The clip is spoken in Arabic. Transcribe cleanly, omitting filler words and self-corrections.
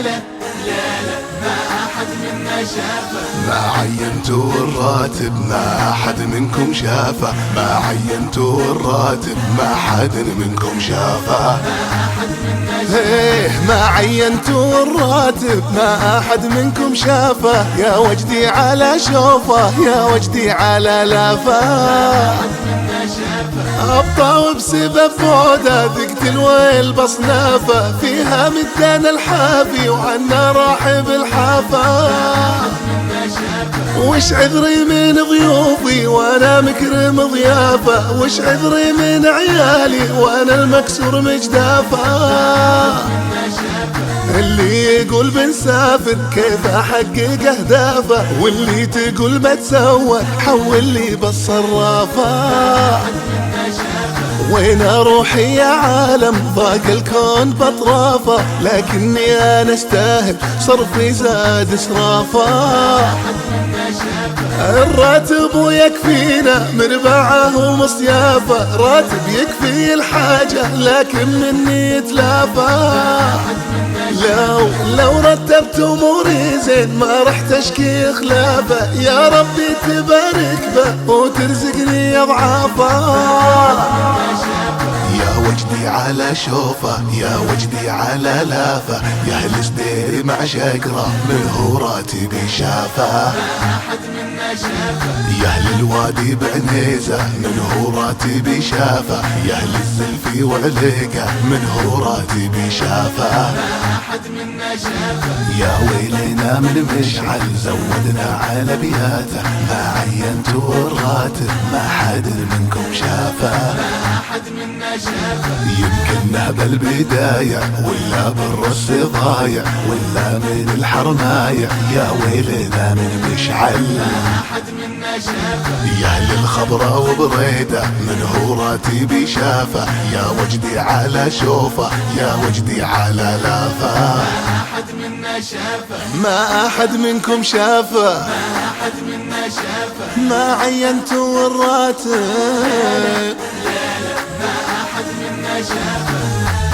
ما أحد منا شافه. ما عينتوا الراتب ما أحد منكم شافه. ما عينتوا الراتب ما حد منكم شافه. ما عينتوا الراتب ما أحد منكم شافه. يا وجدي على شوفه يا وجدي على لافه. أبطأ بسبب بعده ذقت الويل بصنافه. فيها مدان الحافي وعنا راحب الحافة. وش عذري من ضيوفي وانا مكرم ضيافه. وش عذري من عيالي وانا المكسور مجدافه. اللي يقول بنسافر كيف احقق اهدافه. واللي تقول بتسوق حول لي بالصرافه. وين اروح يا عالم ضاق الكون بطرافه. لكني انا استاهل صرفي زاد اسرافه. الراتب يكفينا مربعه ومصيافه. راتب يكفي الحاجة لكن مني يتلافى. لو رتبت اموري زين ما رح تشكي خلافه. يا ربي تبارك به وترزقني اضعافه. يا وجدي على شوفه يا وجدي على لافه. يا اهل سديري مع شقره من هو راتبي شافه. يا اهل الوادي بعنيزه من هو راتبي شافه. يا اهل الزلفي وعليقه من هو راتبي شافه. يا ويلنا من مشعل زودنا على بياته. ما عينتوا الراتب ما حد منكم شافه. يمكن بالبداية ولا بالرص ضايع ولا من الحرماية. يا ويلنا من مشعل يا اهل الخبرة وبريدة من هو راتبي شافه. يا وجدي على شوفه يا وجدي على لافه. ما أحد منكم شافه. ما عينتوا الراتب. ما أحد منا شافه.